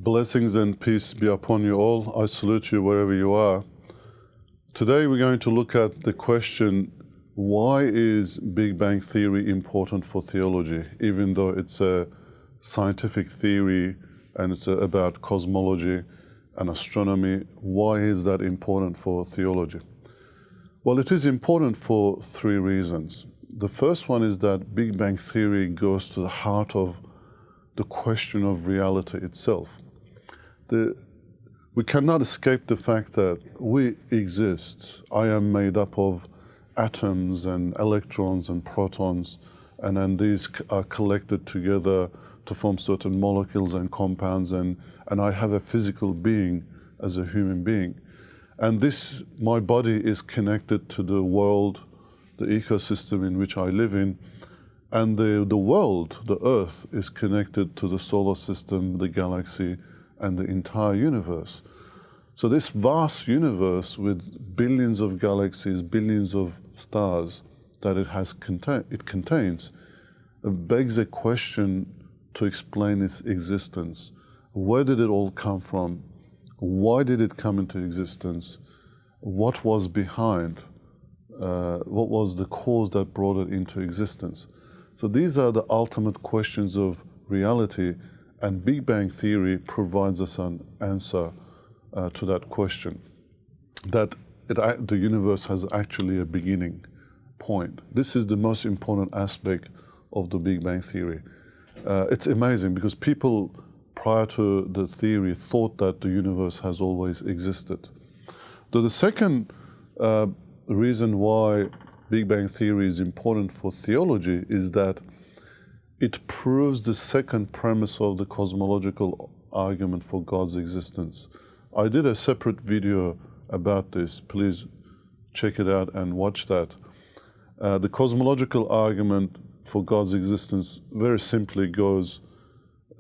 Blessings and peace be upon you all. I salute you wherever you are. Today we're going to look at the question, why is Big Bang Theory important for theology? Even though it's a scientific theory and it's about cosmology and astronomy, why is that important for theology? Well, it is important for three reasons. The first one is that Big Bang Theory goes to the heart of the question of reality itself. We cannot escape the fact that we exist. I am made up of atoms and electrons and protons, and then these are collected together to form certain molecules and compounds, and I have a physical being as a human being. And this, my body is connected to the world, the ecosystem in which I live in, and the world, the Earth, is connected to the solar system, the galaxy, and the entire universe. So this vast universe with billions of galaxies, billions of stars that it contains, begs a question to explain its existence. Where did it all come from? Why did it come into existence? What was behind? What was the cause that brought it into existence? So these are the ultimate questions of reality, and Big Bang Theory provides us an answer to that question, that the universe has actually a beginning point. This is the most important aspect of the Big Bang Theory. It's amazing because people prior to the theory thought that the universe has always existed. The second reason why Big Bang Theory is important for theology is that it proves the second premise of the cosmological argument for God's existence. I did a separate video about this. Please check it out and watch that. The cosmological argument for God's existence very simply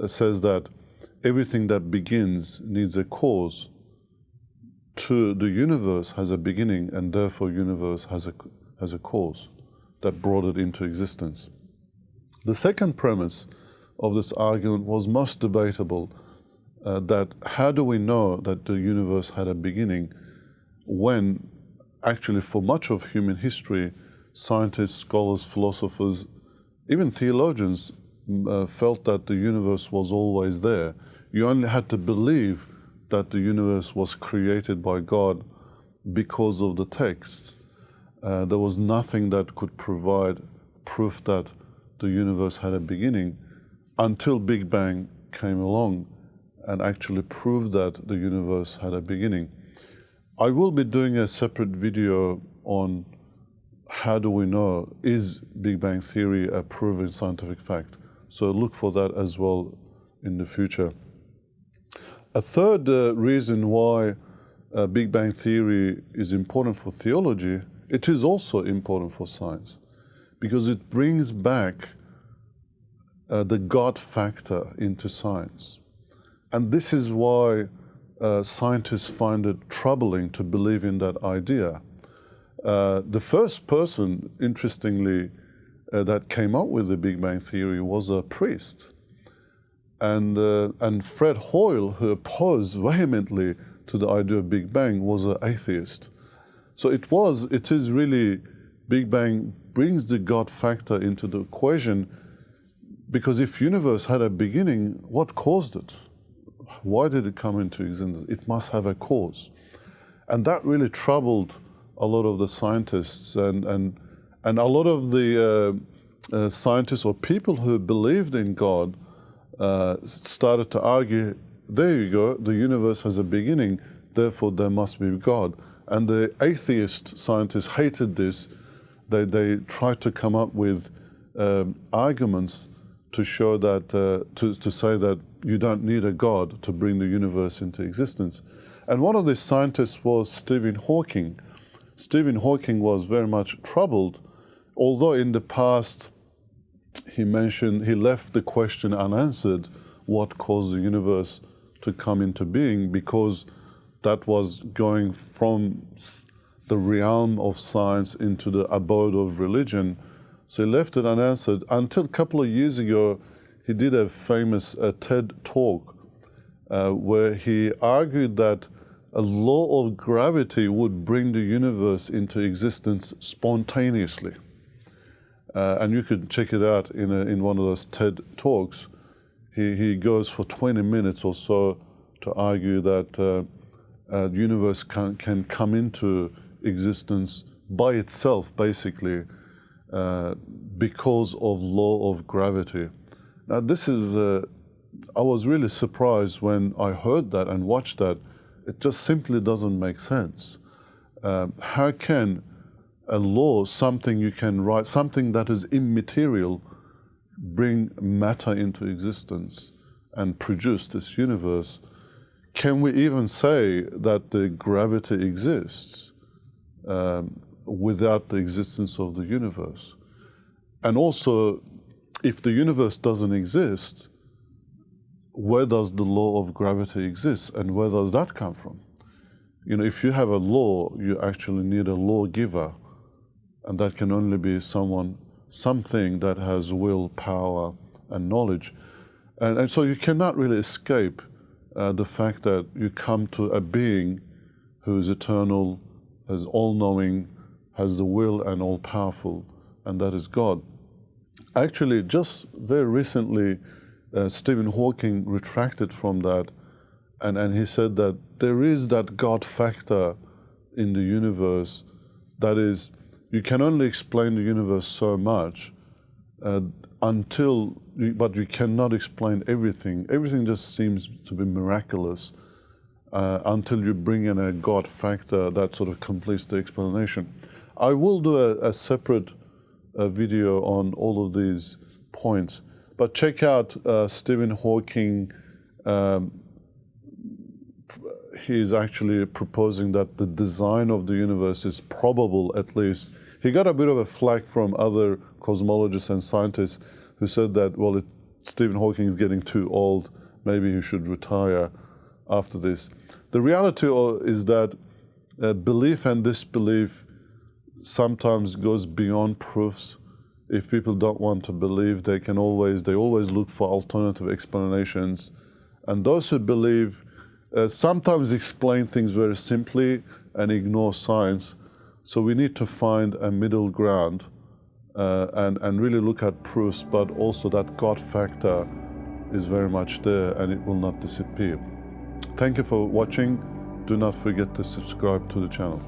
says that everything that begins needs a cause. The universe has a beginning, and therefore universe has a cause that brought it into existence. The second premise of this argument was most debatable, that how do we know that the universe had a beginning when actually for much of human history, scientists, scholars, philosophers, even theologians felt that the universe was always there. You only had to believe that the universe was created by God because of the texts. There was nothing that could provide proof that the universe had a beginning until Big Bang came along and actually proved that the universe had a beginning. I will be doing a separate video on how do we know, is Big Bang Theory a proven scientific fact? So look for that as well in the future. A third reason why Big Bang Theory is important for theology, it is also important for science, because it brings back the God factor into science. And this is why scientists find it troubling to believe in that idea. The first person, interestingly, that came up with the Big Bang Theory was a priest. And Fred Hoyle, who opposed vehemently to the idea of Big Bang, was an atheist. So it is really, Big Bang brings the God factor into the equation, because if universe had a beginning, what caused it? Why did it come into existence? It must have a cause. And that really troubled a lot of the scientists, and a lot of the scientists or people who believed in God started to argue, there you go, the universe has a beginning, therefore there must be God. And the atheist scientists hated this. They tried to come up with arguments to show that, to say that you don't need a God to bring the universe into existence. And one of these scientists was Stephen Hawking. Stephen Hawking was very much troubled, although in the past he left the question unanswered, what caused the universe to come into being, because that was going from the realm of science into the abode of religion. So he left it unanswered until a couple of years ago he did a famous TED talk, where he argued that a law of gravity would bring the universe into existence spontaneously. And you could check it out in one of those TED Talks. He goes for 20 minutes or so to argue that the universe can come into existence by itself, basically, because of law of gravity. Now, this is, I was really surprised when I heard that and watched that. It just simply doesn't make sense. How can a law, something you can write, something that is immaterial, bring matter into existence and produce this universe? Can we even say that the gravity exists without the existence of the universe? And also, if the universe doesn't exist, where does the law of gravity exist, and where does that come from? You know, if you have a law, you actually need a lawgiver, and that can only be something that has will, power, and knowledge. And so you cannot really escape the fact that you come to a being who is eternal, is all-knowing, has the will and all-powerful, and that is God. Actually, just very recently, Stephen Hawking retracted from that, and he said that there is that God factor in the universe, that is, you can only explain the universe so much but you cannot explain everything. Everything just seems to be miraculous until you bring in a God factor that sort of completes the explanation. I will do a separate video on all of these points, but check out Stephen Hawking. He's actually proposing that the design of the universe is probable, at least. He got a bit of a flack from other cosmologists and scientists who said that, well, Stephen Hawking is getting too old, maybe he should retire after this. The reality is that belief and disbelief sometimes goes beyond proofs. If people don't want to believe, they always look for alternative explanations. And those who believe sometimes explain things very simply and ignore science. So we need to find a middle ground and really look at proofs, but also that God factor is very much there and it will not disappear. Thank you for watching. Do not forget to subscribe to the channel.